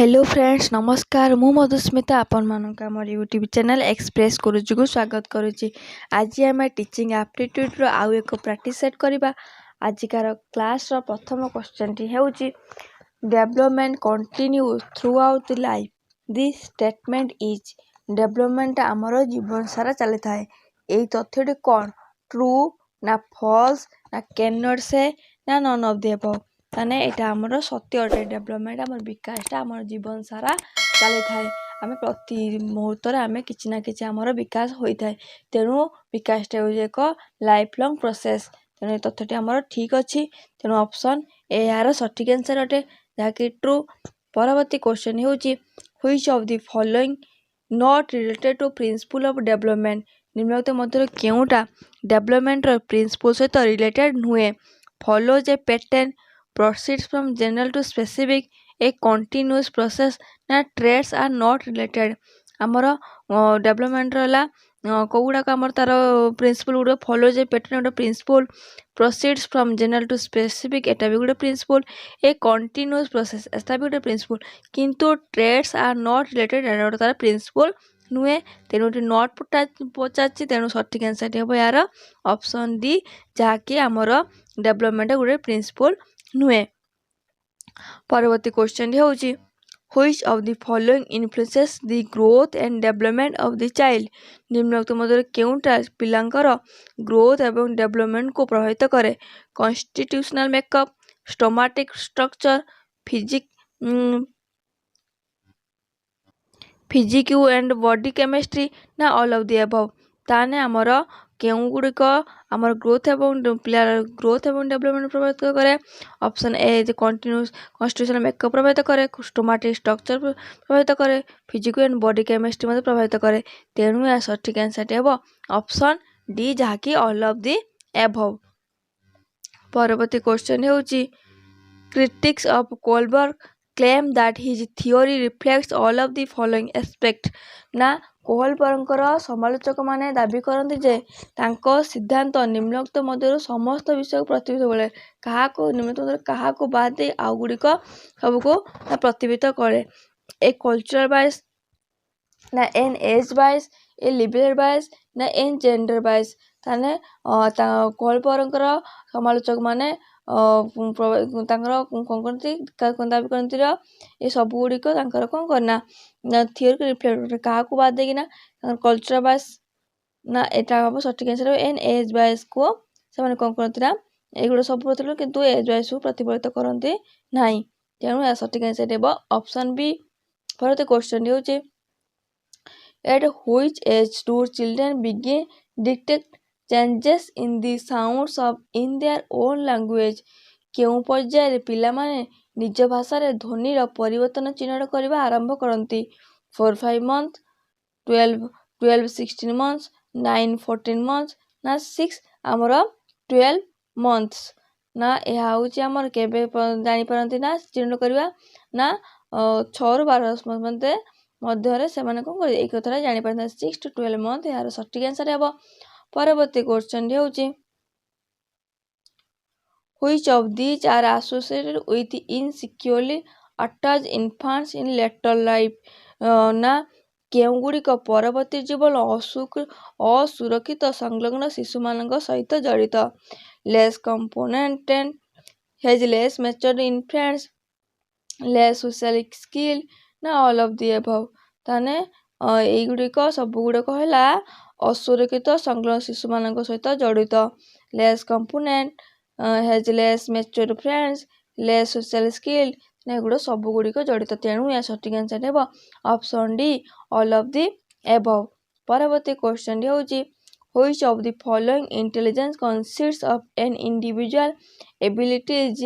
Hello friends नमस्कार मु मधुस्मिता आपण मानक आम यूट्यूब चैनल एक्सप्रेस करुची को स्वागत करुची। आज आम टीचिंग एप्टीट्यूड रो आउ एक प्रैक्टिस सेट करबा। आजिकार क्लास रो प्रथम क्वेश्चन टी हेउची development continue throughout the life this statement is development आमर जीवन सारा चली थाए एई तथ्यटी कोन ट्रू ना फॉल्स ना कैन नॉट से ना नन ऑफ द अबव ताने एटा हमर सत्य अटे। डेवलपमेंट हमर विकासटा हमर जीवन सारा चली थाए आमे प्रति मुहूर्त आमे किछि ना किछि हमर विकास होई थाए तेणु विकासटा हो एक लाइफ लॉन्ग प्रोसेस तेणु तथ्यटी हमर ठीक अछि तेणु ऑप्शन ए यार सठिक आंसर अटे जाकि ट्रू। परवर्ती क्वेश्चन हेउची which of the following not related to principle of development निम्नलिखित मध्य केउटा डेवलपमेंट रो प्रिंसिपल सहित रिलेटेड नुहे follows a pattern proceeds from general to specific a continuous process ना traits are not related आमर डेवलपमेंट रहा कौगुड़ाक आमर तार प्रिंसिपल गुड़ follows a pattern गोटे principal proceeds from general to specific एटा भी गोटे प्रिंसिपल ए continuous process एटा भी गोटे प्रिंसिपल किंतु traits are not related एटा गोटे तार प्रिंसिपल नुहे तेणु नॉट पचार तेणु सठिक आंसर हम यार ऑप्शन डी जहाँकि आमर डेवलपमेंट गोटे प्रिंसिपल नुहे। परवर्ती क्वेश्चन होउची which of the following influences the growth and development of the child निम्नलिखित मध्य केउटा पिलांकर ग्रोथ एवं डेवलपमेंट को प्रभावित करे constitutional makeup somatic structure physique and body chemistry ना ऑल ऑफ द अबव ताने आमर केउ गुड़िक आमर ग्रोथ एवं डेवलपमेंट प्रभावित करे option a continuous constitutional makeup प्रभावित करे स्टोमेटिक स्ट्रक्चर प्रभावित करे फिजिक्यू एंड बॉडी केमिस्ट्री मध्य प्रभावित करे तेणु या सठिक आंसर हम ऑप्शन डी जहाँकि ऑल ऑफ द अबव। परवर्ती क्वेश्चन होउची critics of Kohlberg claim that his theory reflects all of the following aspect ना कोहलबर्गर समालोचक माने दाबी करते जे तांको सिद्धांत निम्नलिखित मध्य समस्त विषय प्रतिबिंबित करे कहा को निम्नलिखित कहा को बाद दे आउ गुड़िक सबको प्रतिबिंबित करे ए कल्चरल बायस ना an age bias a liberal bias ना एन जेंडर बायस ताने कोहलबर्गर समालोचक माने दाबी करती ये सब गुड़िक कौन करना थियोरी को रिफ्लेक्ट क्या बाद देना कल्चर बायस ना एटा हम सठिक आंसर एन एज बायस को से कौन करती ना एगुड़ा सब प्रतिफलित किंतु एज बायस को प्रतिफलित करते ना तेणु या सठिक आंसर हे ऑप्शन बी। परवर्ती क्वेश्चन होउची at which age do children begin detect changes in the sounds of in their own language केउ पर्याय पिला माने निज भाषा रे ध्वनि रो परिवर्तन चिन्हट करबा आरंभ करंती 4-5 मंथ 12-16 मंथ्स 9-14 मंथ्स ना 6 आमर 12 मंथ्स ना यह हूँ आमर केबे जानी पारंती ना चिन्हट करबा ना 6-12 मध्य से एक कथा जानी पारंती 6-12 मंथ यार सठिक आंसर हे। परवर्ती क्वेश्चन होउची which of these are associated with insecurely attached infants in later life ना केउ गुड़िक परवर्ती जीवन असुरक्षित संलग्न शिशु मान सहित जड़ित less competent has less matured influence less social skill ना ऑल ऑफ द अबव ताने एई गुड़िक सब गुड़क है असुरक्षित संलग्न शिशु मान सहित जड़ित less competent has less matured friends less social skill एगुड़ा सब गुड़िक जड़ित तेणु या सठिक आंसर हे option D all of the above. परवर्ती क्वेश्चन होउची which of the following intelligence consists of an individual abilities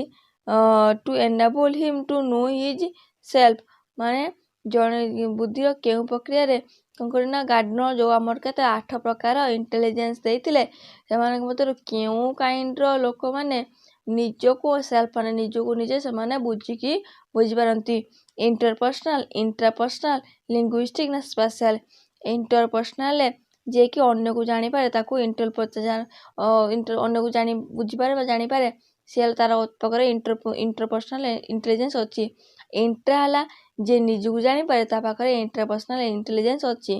to enable him to know his self माने जड़े बुद्धि केउ प्रक्रिया रे कौन गार्डनर जो आमर के 8 प्रकार इंटेलिजेंस देते मध्य केउ काइंड लोक मैंने निज को सेल्फ माने निज को निजे से बुझिकी बुझीपारती इंटरपर्सनाल इंट्रापर्सनाल लिंग्विस्टिक ना स्पेशल इंटरपर्सनाल जे कि अन्य को जानी पारे ताको अन्य को जानी बुझीपारे जानी पारे सी तार प्रकार इंटरपर्सनाल इंटेलिजेंस अच्छी इंट्रा जे निजକୁ ଜାଣିପାରେ ତା ପାଖରେ ଇଣ୍ଟରପର୍ସନାଲ ଇଣ୍ଟେଲିଜେନ୍ସ ଅଛି।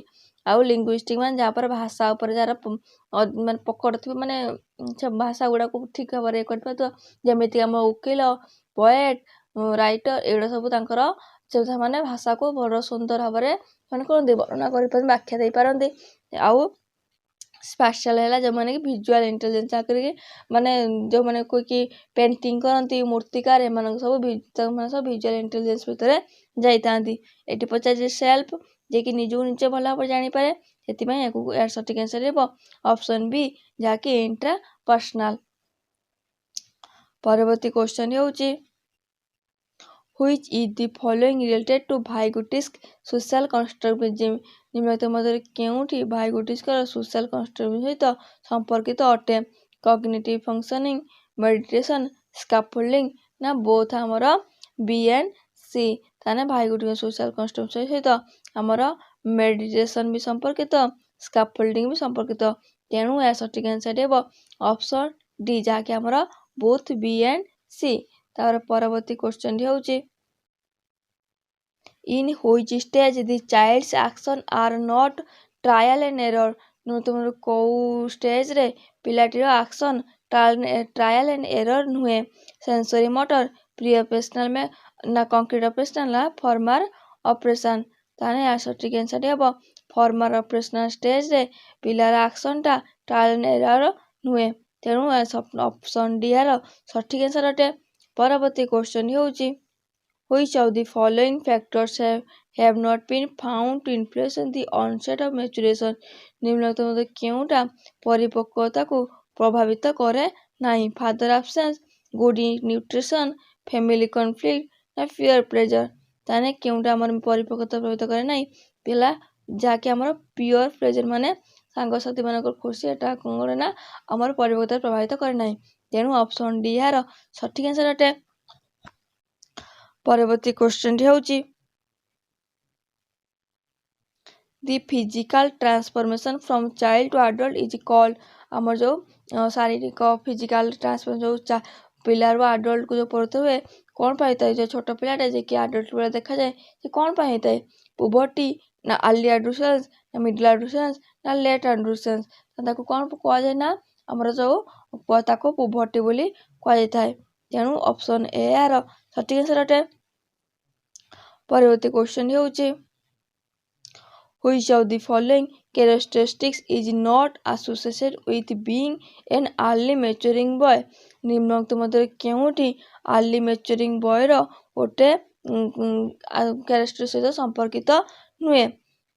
ଆଉ ଲିଙ୍ଗୁଇଷ୍ଟିକ୍ ମାନେ ଯାହା ଉପରେ ଭାଷା ଉପରେ ଯାହାର ମାନେ ପକଡ଼ ଥିବ, ମାନେ ଭାଷା ଗୁଡ଼ାକୁ ଠିକ୍ ଭାବରେ କରିପାରୁଥିବ, ଯେମିତି ଆମ ଓକିଲ, ପୋଏଟ୍, ରାଇଟର, ଏଗୁଡ଼ା ସବୁ ତାଙ୍କର ସେମାନେ ଭାଷାକୁ ବଡ଼ ସୁନ୍ଦର ଭାବରେ ମାନେ କରନ୍ତି, ବର୍ଣ୍ଣନା କରିପାରନ୍ତି, ବ୍ୟାଖ୍ୟା ଦେଇପାରନ୍ତି। ଆଉ ସ୍ପାସିଆଲ ହେଲା ଯେଉଁମାନେ କି ଭିଜୁଆଲ ଇଣ୍ଟେଲିଜେନ୍ସ ଚାକିରି, ମାନେ ଯେଉଁମାନେ କି ପେଣ୍ଟିଂ କରନ୍ତି, ମୂର୍ତ୍ତିକାର, ଏମାନଙ୍କୁ ସବୁ ଭିଜୁଆଲ ଇଣ୍ଟେଲିଜେନ୍ସ ଭିତରେ ଯାଇଥାନ୍ତି। ଏଠି ପଚାରିଛି ସେଲ୍ଫ, ଯିଏକି ନିଜକୁ ନିଜେ ଭଲ ଭାବରେ ଜାଣିପାରେ, ସେଥିପାଇଁ ଏହାର ସଠିକ୍ ଆନ୍ସର ହେବ ଅପସନ୍ ବି, ଯାହାକି ଇଣ୍ଟ୍ରାପର୍ସନାଲ। ପରବର୍ତ୍ତୀ କ୍ୱେଶ୍ଚନ ହେଉଛି Which is the following related to Vygotsky's social constructivism? ନିମ୍ନଲିଖିତ ମଧ୍ୟରେ କେଉଁଠି ଭାଇଗୋଟ୍ସ୍କିର ସୋଶାଲ କନଷ୍ଟ୍ରକ୍ଟିଭିଜମ ସହିତ ସମ୍ପର୍କିତ ଅଟେ? କଗ୍ନିଟିଭ ଫଙ୍କସନିଂ, ମେଡିଟେସନ, ସ୍କାଫୋଲ୍ଡିଂ ନା ବୋଥ ଆମର ବି ଏଣ୍ଡ ସି? ତାହେଲେ ଭାଇଗୋଟ୍ସ୍କିର ସୋଶାଲ କନଷ୍ଟ୍ରକ୍ଟିଭିଜମ ସହିତ ଆମର ମେଡିଟେସନ ବି ସମ୍ପର୍କିତ, ସ୍କାଫୋଲ୍ଡିଂ ବି ସମ୍ପର୍କିତ। ତେଣୁ ଏହା ସଠିକ୍ ଆନ୍ସର ହେବ ଅପସନ୍ ଡି, ଯାହାକି ଆମର ବୋଥ ବି ଏଣ୍ଡ ସି। ତାପରେ ପରବର୍ତ୍ତୀ କ୍ୱେଶ୍ଚନଟି ହେଉଛି In which stage the child's action are not trial and error? ତୁମର କେଉଁ ଷ୍ଟେଜରେ ପିଲାଟିର ଆକ୍ସନ୍ ଟ୍ରାୟାଲ ଆଣ୍ଡ ଏରର ନୁହେଁ? ସେନ୍ସରି ମୋଟର, ପ୍ରି ଅପରେସନାଲ ନା କଂକ୍ରିଟ ଅପରେସନାଲ ନା ଫର୍ମାର ଅପରେସନ? ତାହେଲେ ଏହା ସଠିକ୍ ଆନ୍ସର ହେବ ଫର୍ମାର ଅପରେସନାଲ ଷ୍ଟେଜରେ ପିଲାର ଆକ୍ସନଟା ଟ୍ରାୟାଲ ଆଣ୍ଡ ଏରର ନୁହେଁ। ତେଣୁ ଅପସନ୍ ଡି ଏହାର ସଠିକ୍ ଆନ୍ସର ଅଟେ। ପରବର୍ତ୍ତୀ କ୍ୱେଶ୍ଚନ ହେଉଛି Which of the following factors have not been found to influence the onset of maturation? ନିମ୍ନଲିଖିତ ମଧ୍ୟରୁ କେଉଁଟା ପରିପକ୍ୱତାକୁ ପ୍ରଭାବିତ କରେ ନାହିଁ? Father absence, good nutrition, family conflict ନା ପିୟର ପ୍ରେଜର? ତାହେଲେ କେଉଁଟା ଆମର ପରିପକ୍ୱତା ପ୍ରଭାବିତ କରେ ନାହିଁ? ପିଲା ଯାହାକି ଆମର ପିୟର ପ୍ରେଜର, ମାନେ ସାଙ୍ଗସାଥି ମାନଙ୍କର ଖୁସି, ଏଟା କଣ କରେ ନା ଆମର ପରିପକ୍ୱତା ପ୍ରଭାବିତ କରେ ନାହିଁ। ତେଣୁ ଅପସନ୍ ଡି ଏହାର ସଠିକ୍ ଆନ୍ସର ଅଟେ। ପରବର୍ତ୍ତୀ କ୍ୱେଶ୍ଚନଟି ହେଉଛି The physical transformation from child to adult is called? ଆମର ଯେଉଁ ଶାରୀରିକ ଫିଜିକାଲ ଟ୍ରାନ୍ସଫର୍ମେସନ, ଯେଉଁ ପିଲାରୁ ଆଡଲ୍ଟକୁ ଯେଉଁ ପରିଣତ ହୁଏ, କ'ଣ ପାଇଁ ହେଇଥାଏ? ଯେଉଁ ଛୋଟ ପିଲାଟେ ଯେ କି ଆଡଲ୍ଟ ବେଳେ ଦେଖାଯାଏ, ସେ କ'ଣ ପାଇଁ ହେଇଥାଏ? ପୁବର୍ଟି ନା ଆର୍ଲି ଆଡୋଲେସେନ୍ସ ନା ମିଡିଲ ଆଡୋଲେସେନ୍ସ ନା ଲେଟ୍ ଆଡୋଲେସେନ୍ସ? ତାକୁ କ'ଣ କୁହାଯାଏ ନା ଆମର ଯେଉଁ ତାକୁ ପୁବର୍ଟି ବୋଲି କୁହାଯାଇଥାଏ। ତେଣୁ ଅପସନ୍ ଏ ଏହାର ସଠିକ୍ ଆନ୍ସର ଅଟେ। ପରବର୍ତ୍ତୀ କ୍ୱେଶ୍ଚନ ହେଉଛି Which of the following characteristics is not associated with being an early maturing boy? ନିମ୍ନଲିଖିତ ମଧ୍ୟରେ କେଉଁଠି ଆର୍ଲି ମ୍ୟାଚୁରିଂ ବୟର ଗୋଟେ କ୍ୟାରେକ୍ଟର ସହିତ ସମ୍ପର୍କିତ ନୁହେଁ?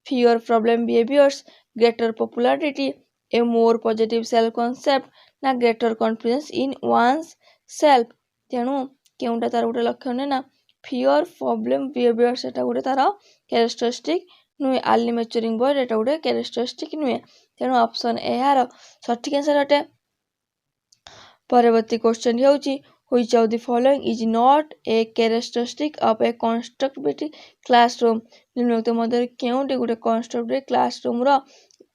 ଫିୟର ପ୍ରୋବ୍ଲେମ ବିହେଭିୟର୍ସ, ଗ୍ରେଟର ପପୁଲାରିଟି, ଏ ମୋର ପଜିଟିଭ ସେଲ୍ଫ କନସେପ୍ଟ ନା greater confidence in once self? ତେଣୁ କେଉଁଟା ତାର ଗୋଟେ ଲକ୍ଷଣ ନୁହେଁ ନା ଫିୟର ପ୍ରୋବ୍ଲେମ ବିହେଭିୟର୍ସ, ଏଟା ଗୋଟେ ତାର କ୍ୟାରେକ୍ଟରିଷ୍ଟିକ ନୁହେଁ। ଆର୍ଲି ମ୍ୟାଚୁରିଂ ବୟର ଏଟା ଗୋଟେ କ୍ୟାରେକ୍ଟରିଷ୍ଟିକ ନୁହେଁ। ତେଣୁ ଅପସନ୍ ଏ ଏହାର ସଠିକ୍ ଆନ୍ସର ଅଟେ। ପରବର୍ତ୍ତୀ କ୍ୱେଶ୍ଚନ ହେଉଛି Which of the following is not a characteristic of a constructive classroom? ନିମ୍ନଲିଖିତ ମଧ୍ୟରେ କେଉଁଟି ଗୋଟେ constructive classroomର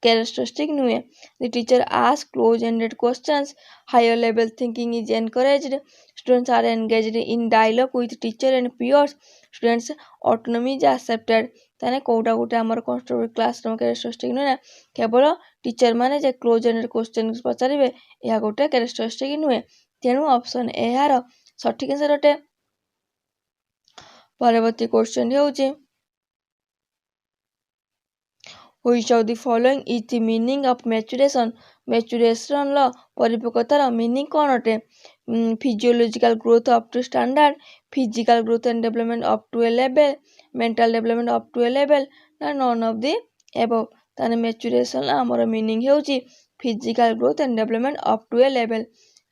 characteristic ନୁହେଁ? The teacher asks close-ended questions, higher level thinking is encouraged, students are engaged in dialogue with teacher and peers, students autonomy is accepted। ତାହେଲେ କୋଉଟା ଗୋଟେ ଆମର constructive classroom characteristic ନୁହେଁ ନା, କେବଳ ଟିଚର ମାନେ ଯେ close-ended question ପଚାରିବେ, ଏହା ଗୋଟେ characteristic ନୁହେଁ। ତେଣୁ ଅପସନ୍ ଏ ଏହାର ସଠିକ୍ ଆନ୍ସର ଅଟେ। ପରବର୍ତ୍ତୀ କ୍ୱେଶ୍ଚନ ହେଉଛି Which of the following is the meaning of maturation? ମ୍ୟାଚୁରେସନର ପରିପକ୍ୱତାର ମିନିଂ କ'ଣ ଅଟେ? Physiological growth up to standard, physical growth and development up to a level, mental development up to a level ନା none of the above? ତାହେଲେ ମ୍ୟାଚୁରେସନର ଆମର meaning ହେଉଛି physical growth and development up to a level.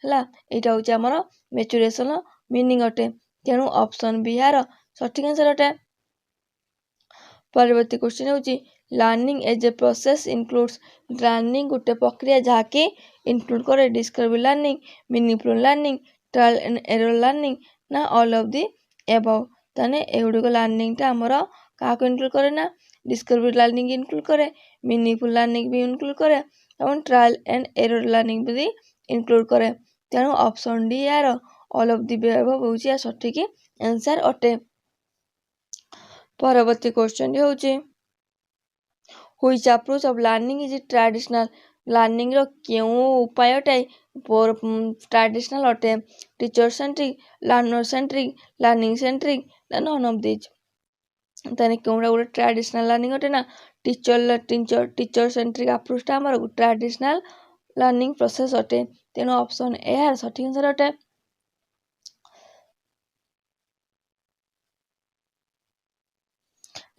ହେଲା, ଏଇଟା ହେଉଛି ଆମର ମ୍ୟାଚୁରେସନର meaning ଅଟେ। ତେଣୁ ଅପସନ୍ ବି ଏହାର ସଠିକ୍ ଆନ୍ସର ଅଟେ। ପରବର୍ତ୍ତୀ କ୍ୱେଶ୍ଚନ ହେଉଛି learning as a process includes? Learning ଗୋଟେ ପ୍ରକ୍ରିୟା ଯାହାକି ଇନକ୍ଲୁଡ୍ କରେ discovery learning, meaningful learning, trial and error learning ନା ଅଲ୍ ଅଫ୍ ଦି ଏବଭ୍? ତାହେଲେ ଏଗୁଡ଼ିକ ଲର୍ଣ୍ଣିଂଟା ଆମର କାହାକୁ ଇନକ୍ଲୁଡ୍ କରେ ନା ଡିସ୍କଭରି ଲର୍ଣ୍ଣିଂ ଇନକ୍ଲୁଡ୍ କରେ, ମିନିଂଫୁଲ ଲର୍ଣ୍ଣିଂ ବି ଇନକ୍ଲୁଡ୍ କରେ ଏବଂ ଟ୍ରାଏଲ ଆଣ୍ଡ ଏରର ଲର୍ଣ୍ଣିଂ ବି ଇନକ୍ଲୁଡ୍ କରେ। ତେଣୁ ଅପସନ୍ ଡି ଏହାର ଅଲ୍ ଅଫ୍ ଦି ଏବଭ୍ ହେଉଛି ସଠିକ୍ ଆନ୍ସର ଅଟେ। परवर्ती क्वेश्चन होउची which approach of learning is traditional learning रो केउ उपायटे ट्रेडिशनल अटे teacher centric learner centric learning centric none of this ताने केउडा गोटे ट्रेडिशनल लर्निंग अटे ना टीचर सेंट्रिक अप्रोचटा हमर ट्रेडिशनल लर्निंग प्रोसेस अटे तेणु ऑप्शन ए यार सठिक आंसर अटे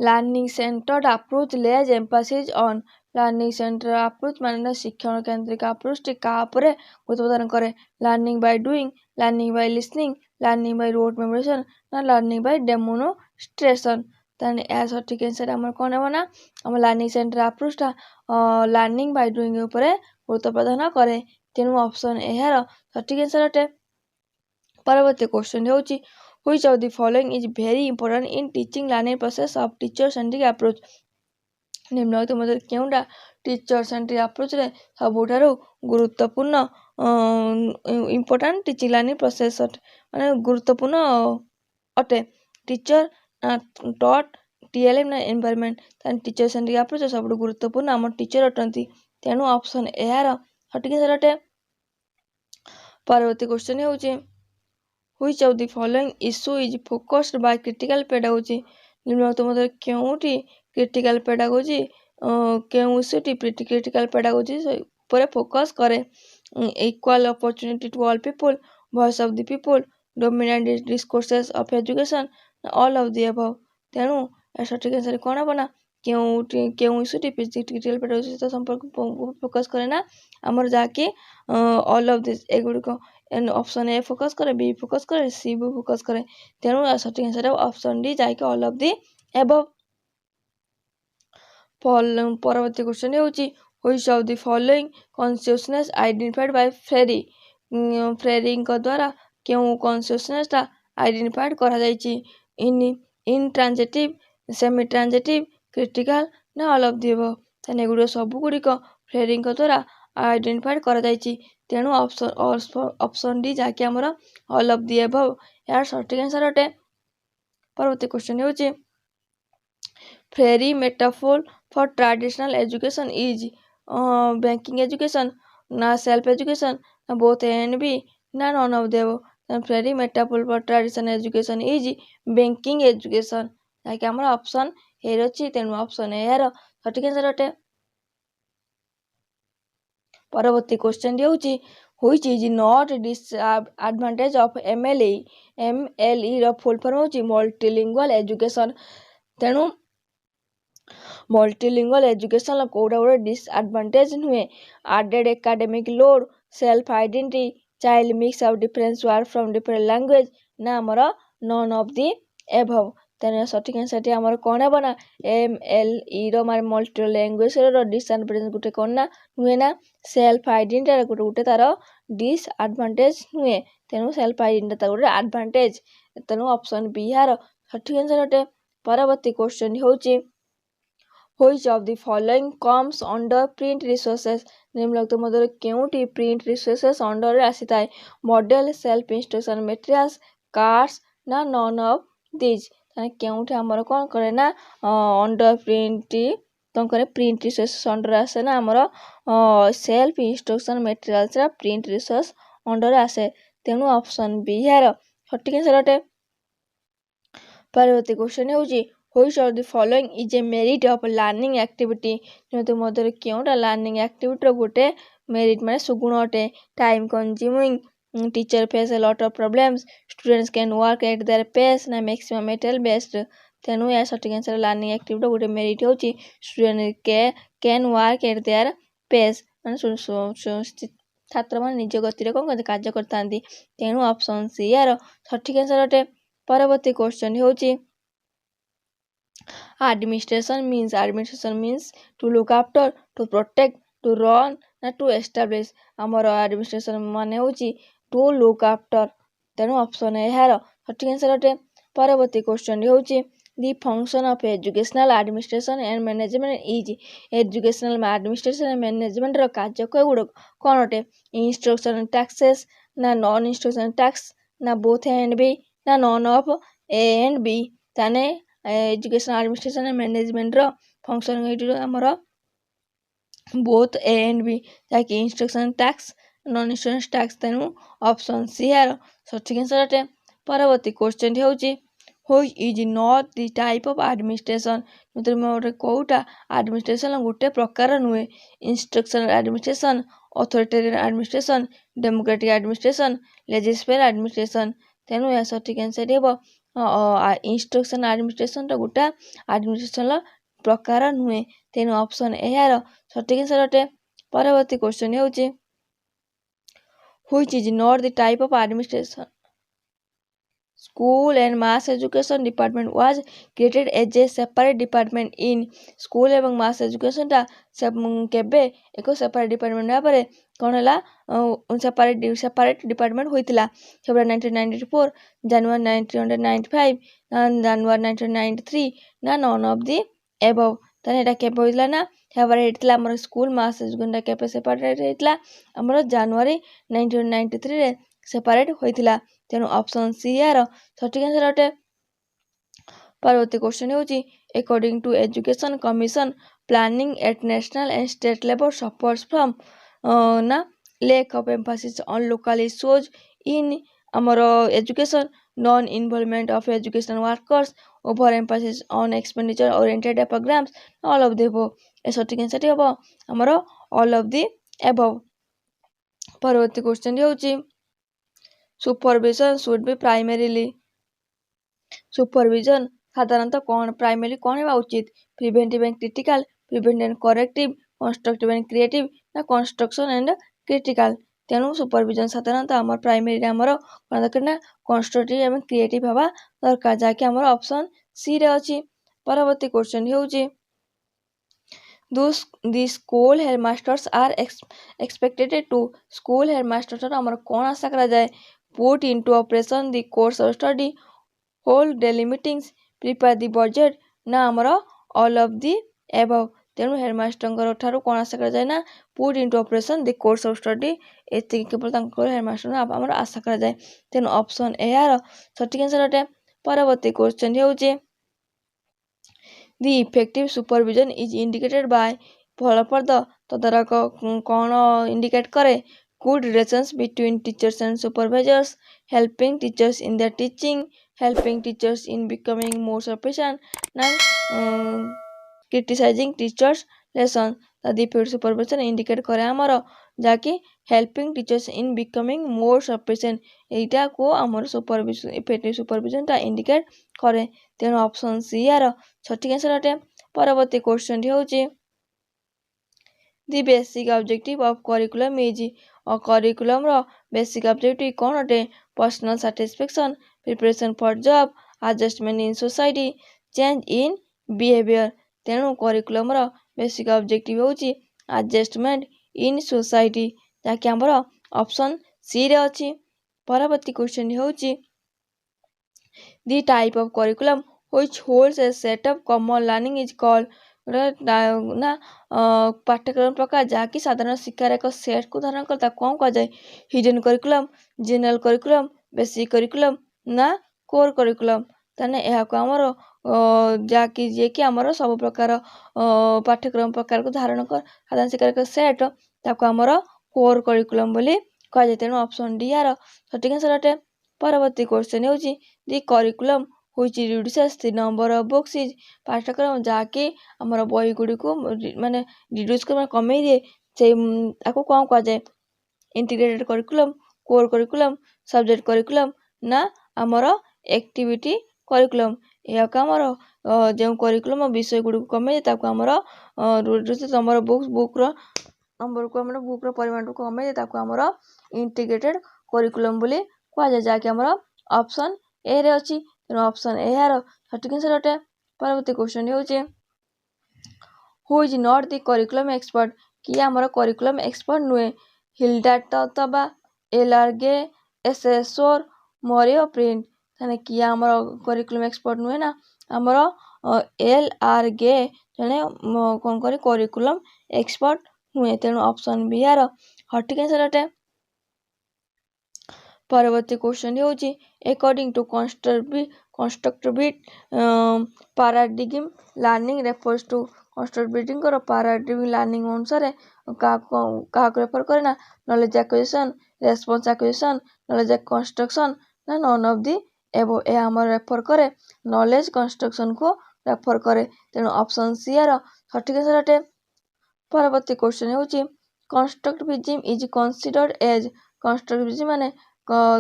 learning centred approach lays emphasis on learning centre approach माने शिक्षण केंद्रिक अप्रोच टी का उपरे गुरुत्व प्रदान करे learning by doing learning by listening learning by rote memorisation ना लर्निंग बाय डेमोन्स्ट्रेशन ताने ए सठिक आंसर हमर कोन हेबो ना हम लर्निंग सेंटर अप्रोचटा लर्निंग बाय डूइंग उपरे गुरुत्व प्रदान करे तेणु ऑप्शन ए यार सठिक आंसर अटे परवर्ती क्वेश्चन होउची which of the following is very important in teaching learning process of teacher centric approach निम्नलिखित मध्य केउडा टीचर सेंट्रिक अप्रोच रे सबुठारु गुरुत्वपूर्ण इंपोर्टेंट टीचिंग लर्निंग प्रोसेस माने गुरुत्वपूर्ण अटे टीचर टॉट टीएलएम ना एनवायरनमेंट तान टीचर सेंट्रिक अप्रोच सबुठ गुरुत्वपूर्ण हम टीचर अटंती तेणु option A यार सठिक आंसर अटे परवर्ती क्वेश्चन होउची which of the following issue is focused by critical pedagogy निम्नलिखित मध्य केउटी क्रिटिकल पेडागोजी केउ इश्यूटी क्रिटिकल पेडागोजी पर फोकस करे equal opportunity to all people voice of the people dominant discourses of education all of the above तेणु सठिक answer कोन हेबो ना केउ इश्यूटी क्रिटिकल पेडागोजी सहित संपर्क फोकस करे ना हमर जाके ऑल ऑफ दिस एगुड़िक ऑप्शन ए फोकस करे बी फोकस करे सी भी फोकस करे तेणु सठिक आंसर ऑप्शन डी जाके ऑल ऑफ दी एबव परवर्ती क्वेश्चन होउची which of the following consciousness identified by Freire Freire को द्वारा केउ कॉन्शियसनेसटा आइडेंटिफाइड करा जायची intransitive semi transitive critical ना ऑल ऑफ दी एबव ताने गुडो सब गुड़िक फ्रेरी को द्वारा आइडेंटिफाइड करा जायची तेणु ऑप्शन डी जाके हमर ऑल ऑफ दी एबव यार सठिक आंसर अटे परवर्ती क्वेश्चन होउची Freire metaphor for traditional education is banking education ना सेल्फ एजुकेशन ना बोथ ए एंड बी ना none of the above Freire metaphor for traditional education is banking education जाके हमर ऑप्शन ए रछि तेणु ऑप्शन ए यार सठिक answer अटे परवर्ती क्वेश्चन होउची which is not disadvantage of MLE रो फुल फॉर्म होउची मल्टीलिंगुअल एजुकेशन तेणु मल्टीलिंगुअल एजुकेशन कोडा गोटे डिसएडवांटेज नुहे added academic load self identity child mix of difference word from different language ना हमर नन ऑफ दी एबव तेने सठिक आंसर हमर कोन हेबो ना एमएलई रो माने मल्टी लैंग्वेज रो डिसएडवांटेज गुटे कोन ना नुहे ना सेल्फ आइडेंटिटी गुटे गुटे तार डिसएडवांटेज नुहे तेनु सेल्फ आइडेंटिटी तार गुटे एडवांटेज तेनु ऑप्शन बी यार सठिक आंसर अटे परवर्ती क्वेश्चन होउची which of the following comes under print resources निम्नलिखित मध्य केउटी प्रिंट रिसोर्सेस अंडर रे आसीताय model self instruction materials cards ना नन ऑफ दिस ताने केउटी हमर कोन करे ना अंडर प्रिंट तो करे प्रिंट रिसोर्स अंडर आसे ना हमर सेल्फ इंस्ट्रक्शन मटेरियल्स रा प्रिंट रिसोर्स अंडर आसे तेणु ऑप्शन बी यार सठिक आंसर अटे परवर्ती क्वेश्चन होउची which of the following is a merit of learning activity निम्नलिखित मध्य केउटा लर्निंग एक्टिविटी रो गुटे मेरिट माने सुगुण अटे time consuming teacher face a lot of problems students can work at their pace ना maximum metal based तेणु या सठिक answer learning activity गुटे merit होउची student can work at their pace माने छात्र माने निज गति रे कोन कार्य करतांती तेणु ऑप्शन सी यार सठिक आंसर अटे परवर्ती क्वेश्चन होउची administration means to look after to protect to run ना to establish हमर administration माने होची to look after तेणु ऑप्शन ए यार सठिक आंसर अटे परवर्ती क्वेश्चन होउची the function of educational administration and management is educational administration and management रो कार्य गुड़ कोन अटे instruction taxes ना non instruction tax ना both A and B ना none of A and B ताने एजुकेशन एडमिनिस्ट्रेशन एंड मैनेजमेंट रो function एटी हमरो बोथ ए एंड बी ताकि instruction tasks non instruction tasks तेणु ऑप्शन सी यार सठिक आंसर अटे। परवर्ती क्वेश्चन होउची which is not the type of administration मोटे कोटा एडमिनिस्ट्रेशन गोटे प्रकार नुहे instruction administration authoritarian administration democratic administration legislative administration तेणु यह सठिक आंसर हेबो इंस्ट्रक्शन एडमिनिस्ट्रेशन रो गोटा एडमिनिस्ट्रेशन प्रकार नुहे तेणु ऑप्शन ए यार सठिक आंसर अटे। परवर्ती क्वेश्चन होउची which is not the type of administration school and mass education department was created as a separate department in school एवं मास एजुकेशन टा केबे एक सेपरेट डिपार्टमेंट भाव कौन है सेपरेट डिपार्टमेंट होता फेब्रुआरी 1994 जनवरी 1995 जनवरी 1993 ना नॉन ऑफ दी एबव ताने केबे होता ना फेब्रुआरी होता आम स्कूल मास एजुकेशन केबे सेपरेट होता आम जनवरी 1993 रे सेपरेट होता तेणु ऑप्शन सी यार सठिक आंसर अटे। परवर्ती क्वेश्चन होउची according to education commission planning at national and state level suffers from ना lack of emphasis on local issues in our education non involvement of education workers over emphasis on expenditure oriented programs all of the above a सठिक answer हेबो हमरो all of the above। परवर्ती question होउची supervision should be primarily supervision साधारणतः कौन primary कौन हेबा उचित preventive and critical prevent and corrective constructive and creative ना कंस्ट्रक्शन एंड क्रिटिकल तेणु सुपरविजन साधारणतः आम प्राइमरी आमर कौन दरकार ना कंस्ट्रक्टिव एवं क्रिएटिव हवा दरकार जहाँकि आमर ऑप्शन सी रे अछि। परवर्ती क्वेश्चन होउची the school headmasters are expected to school headmasters आमर कौन आशा करा जाए put into operation the course of study hold daily meetings prepare the budget ना आमर all of the above तेणु हेडमास्टर ठारू कौन आशा करा जाए ना put into operation the course of study एति केवल हेडमास्टर आमर आशा करा जाए तेणु ऑप्शन ए यार सठिक आंसर अटे। परवर्ती क्वेश्चन होउची The effective supervision is indicated by फलप्रद तदारक कौन इंडिकेट करे good relations between teachers and supervisors helping teachers in their teaching helping teachers in becoming more sufficient na criticizing teachers lesson the effective supervision indicate करे हमर जाकि helping teachers in becoming more sufficient एटा को हमर supervision effective supervision ता indicate करे तेणु option C यार सठिक आंसर अटे। परवर्ती क्वेश्चन होउची The basic objective of curriculum is curriculum row basic objective कौन अटे personal satisfaction preparation for job adjustment in society change in behavior तेणु curriculum रो basic objective होउची adjustment in society ताकि हमर ऑप्शन सी रे अछि। परवर्ती क्वेश्चन होउची The type of curriculum which holds a set of common learning is called ना पाठ्यक्रम प्रकार जहाँकि साधारण शिक्षार एक सेट को धारण करता कौन कह जाए hidden curriculum general curriculum basic curriculum ना कोर करिकुलम ताने यह को हमर जहाँकि जे कि हमर सब प्रकार पाठ्यक्रम प्रकार को धारण कर साधारण शिक्षार एक सेट ताको हमर कोर करिकुलम बोली कह जाए तेणु ऑप्शन डी यार सठिक आंसर अटे। परवर्ती क्वेश्चन होउची दी curriculum which reduces the number of books is पाठ्यक्रम जहाँकि हमर बही गुड़ी को माने रिड्यूस कर कमे दिए से आको कौन कह जाए integrated curriculum core curriculum subject curriculum ना हमर एक्टिविटी करिकुलम या हमर जो करिकुलम विषय गुड़ी को कमे ताको हमर रिड्यूस नंबर ऑफ बुक रो नंबर को हमर बुक रो परिमाण को कमे ताको हमर इंटीग्रेटेड करिकुलम बोली कह जाए जहाँकि हमर ऑप्शन ए रे अछि ऑप्शन ए यार सठिक आंसर अटे। परवर्ती क्वेश्चन होउची who is not the curriculum expert कि हमर करिकुलम एक्सपर्ट नुए हिल्डा तबा एलआरगे एसेसोर मरियो प्रिंट थाने कि हमर करिकुलम एक्सपर्ट नुए ना हमर एलआरगे जने कोन करी करिकुलम एक्सपर्ट नुए तेणु ऑप्शन बी यार सठिक आंसर अटे। परवर्ती क्वेश्चन होउची according to constructivist paradigm learning refers to constructivist paradigm learning अनुसार क्या रेफर करे ना knowledge acquisition, response acquisition, knowledge construction ना none of the above ए हमर रेफर करे knowledge construction को रेफर करे तेणु ऑप्शन सी यार सठिक आंसर अटे। परवर्ती क्वेश्चन होची constructivism is considered as constructivism माने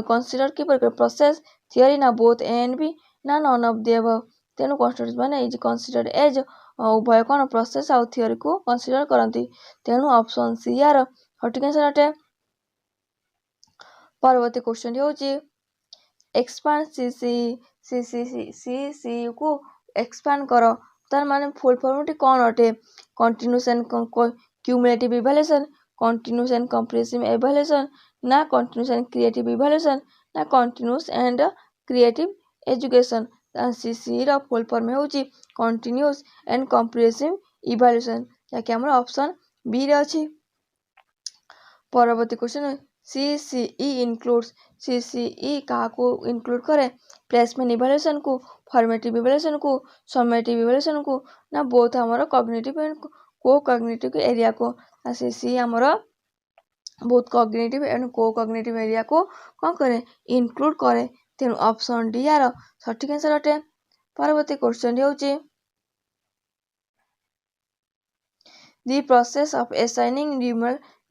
consider की पर प्रोसेस थियरी ना बोथ ए एंड बी ना नॉन ऑफ द अबव तेणु constructivism माने इज considered as उभय कोन प्रोसेस आउ थियरी को कंसीडर करंती तेणु ऑप्शन सी यार सठिक आंसर अटे। परवर्ती क्वेश्चन होची एक्सपांड सी को एक्सपांड करो तार माने फुल फॉर्म कौन अटे continuous and cumulative evaluation, continuous and comprehensive evaluation ना कंटिन्यूअस एंड क्रिएटिव इवैल्यूएशन ना continuous and creative education CC रो फुल फॉर्म होची कंटिन्यूअस एंड कंप्रेसिव इवैल्यूएशन याकि हमर ऑप्शन बी रे अछि। परवर्ती क्वेश्चन CCE includes CCE काको इंक्लूड करे प्लेसमेंट इवैल्यूएशन को, फॉर्मेटिव इवैल्यूएशन को, समेटिव इवैल्यूएशन को ना बोथ हमर कॉग्निटिव एंड को कॉग्निटिव एरिया को CCE हमर बोथ कॉग्निटिव एंड को कॉग्निटिव एरिया को कोन करे इंक्लूड करे तेणु ऑप्शन डी यार सठिक आंसर अटे। परवर्ती क्वेश्चन होची the process of assigning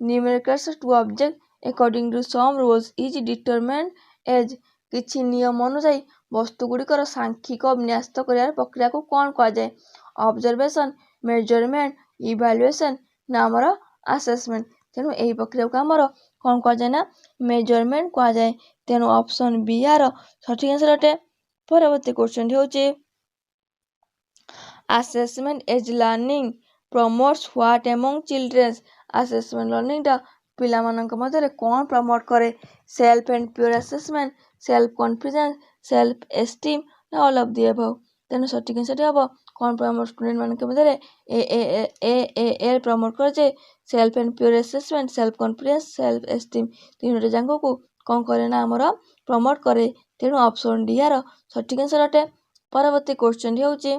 numericals to object according to some rules is determined as किछि नियम अनुसार वस्तु गुड़िकर सांख्यिक न्यस्त करियार प्रक्रिया को कौन कहा जाए ऑब्जर्वेशन, मेजरमेंट, इवैल्यूएशन ना हमर असेसमेंट तेणु एही प्रक्रिया को हमर कौन कहा जाए ना मेजरमेंट कहा जाए तेणु ऑप्शन बी यार सठिक आंसर अटे। परवर्ती क्वेश्चन होची assessment as learning promotes what among children assessment learning टा पिला मानक मध्यरे कौन प्रमोट करे self and peer assessment, self confidence, self esteem ना ऑल ऑफ द अबव तेणु सठिक आंसर हबो कौन प्रमोट स्टूडेंट मानक मध्यरे ए प्रमोट करे जे self and peer assessment, self confidence, self esteem तीनोटे जांको को कौन करे ना हमर प्रमोट करे तेणु ऑप्शन डी यार सठिक आंसर अटे। परवर्ती क्वेश्चन होची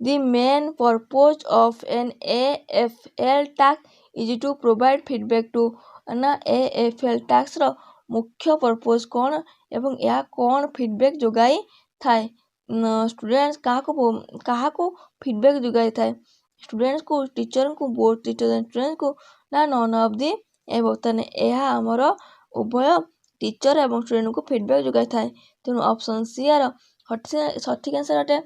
The main purpose of an AFL task is to provide feedback to ना AFL task रो मुख्य पर्पस कौन एवं या कौन फीडबैक जोगाई थाए स्टूडेंट्स कहा को फीडबैक जोगाई थाए स्टूडेंट्स को, टीचर को, बोथ टीचर एंड स्टूडेंट्स को ना नॉन ऑफ दी एबो तने एहा हमर उभय टीचर एवं स्टूडेंट को फीडबैक जोगाई थाए तेणु ऑप्शन सी यार सठिक आंसर अटे।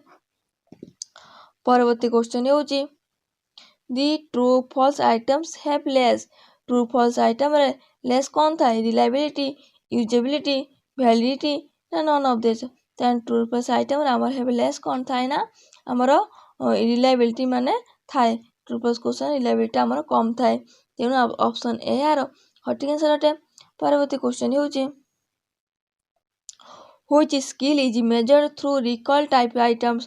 परवर्ती क्वेश्चन होची the true false items have less true false item रे लेस कौन थाए रिलायबिलिटी, यूजेबिलिटी, वैलिडिटी ना नॉन ऑफ दिस तेन ट्रू फॉल्स आइटम रे हमर हैव लेस कौन थाए ना हमर रिलायबिलिटी माने थाए ट्रू फॉल्स क्वेश्चन रिलायबिलिटी हमर कम थाए तेणु ऑप्शन ए यार सठिक आंसर अटे। परवर्ती क्वेश्चन होची which skill is measured through recall type items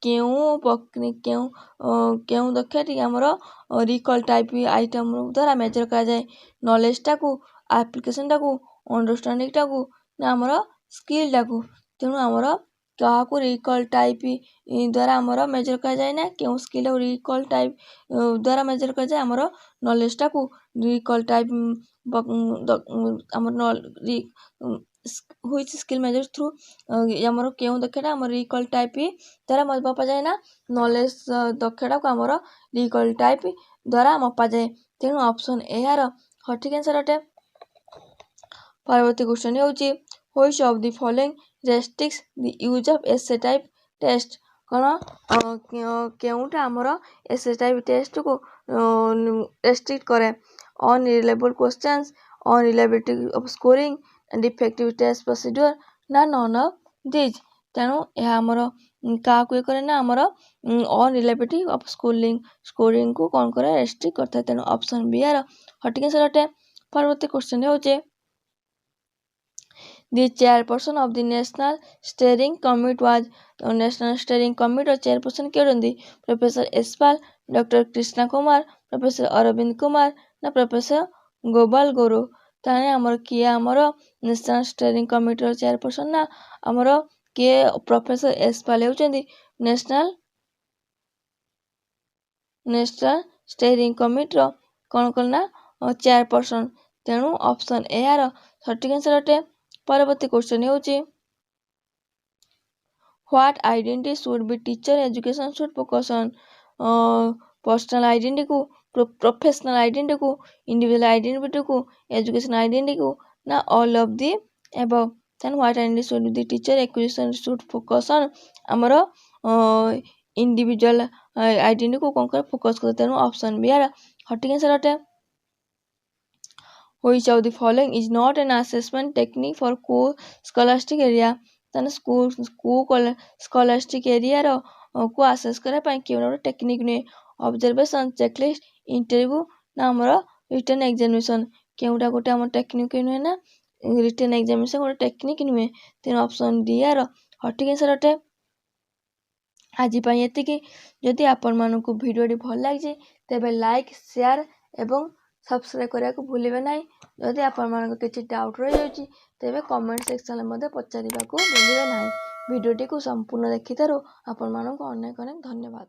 केउ दक्षाटी हमर रिकॉल टाइप आइटम द्वारा मेजर करा जाए नॉलेज टाकू, एप्लिकेशन टाकू, अंडरस्टैंडिंग टाकू ना हमर स्किल टाकू तेणु हमर क्या को रिकॉल टाइप द्वारा हमर मेजर करा जाए ना केउ स्किल रिकॉल टाइप द्वारा मेजर करा जाए हमर नॉलेज टाकू रिकॉल टाइप हमर which skill measures through हमर केउ दक्षता हमर रिकॉल टाइप द्वारा मपा जाए ना नॉलेज दक्षता को हमर रिकॉल टाइप द्वारा मपा जाए तेणु ऑप्शन ए यार सठिक आंसर अटे। परवर्ती क्वेश्चन होची which of the following restricts the use of essay type test कौन केउटा हमर essay type टेस्ट को रेस्ट्रिक्ट करे unreliable questions, unreliability of scoring, defective test procedure ना नॉन ऑफ दिस तेणु यह हमर क्या करे ना हमर अनरिलायबिलिटी ऑफ स्कोरिंग को कौन करे रेस्ट्रिक्ट करता है तेणु ऑप्शन बी यार सठिक आंसर अटे। परवर्ती क्वेश्चन होचे The chairperson of the National Steering Committee was National Steering Committee और chairperson के रहंदी professor Yashpal, doctor Krishna Kumar, professor Arvind Kumar ना प्रोफेसर गोपाल गुरु ताने हमर किया हमर नेशनल स्टीयरिंग कमिटी चेयरपर्सन ना हमर किए प्रोफेसर एस पाल हेउचंदी नेशनल स्टेयरिंग कमिटी रो कौन ना चेयरपर्सन। तेणु ऑप्शन ए यार सठिक आंसर अटे। परवर्ती क्वेश्चन हेउची what identity should be teacher education should focus on personal identity को प्रोफेशनल आइडेंटिटी को इंडिविजुअल आइडेंटिटी को एजुकेशन आइडेंटिटी को ना all of the above. Then what identity should the teacher acquisition should focus on हमर individual identity को कौन कर focus कर। तेणु ऑप्शन बी यार सठिक आंसर अटे। Which of the following is not an assessment technique for scholastic area? ताने scholastic area रो को assess करे पाए क्यों ना टेक्निक ने observation checklist interview ना हमरो written examination केउटा गोटे हम टेक्निक नुहे ना written examination गोटे टेक्निक नुहे। तेन ऑप्शन डी यार सठिक आंसर अटे। आज पाई एतिकी जदि आपण मानकु भिडियोटी भल लागिजे तेबे लाइक शेयर एवं सब्सक्राइब करिया को भूलिबे नाही। जदि आपण मानक किछि डाउट रहि जाउछि तेबे कमेंट सेक्शन मध्ये पचारिबा को भूलिबे नाही। भिडियोटी को संपूर्ण देखिथारो आपण मानक अनेक अनेक धन्यवाद।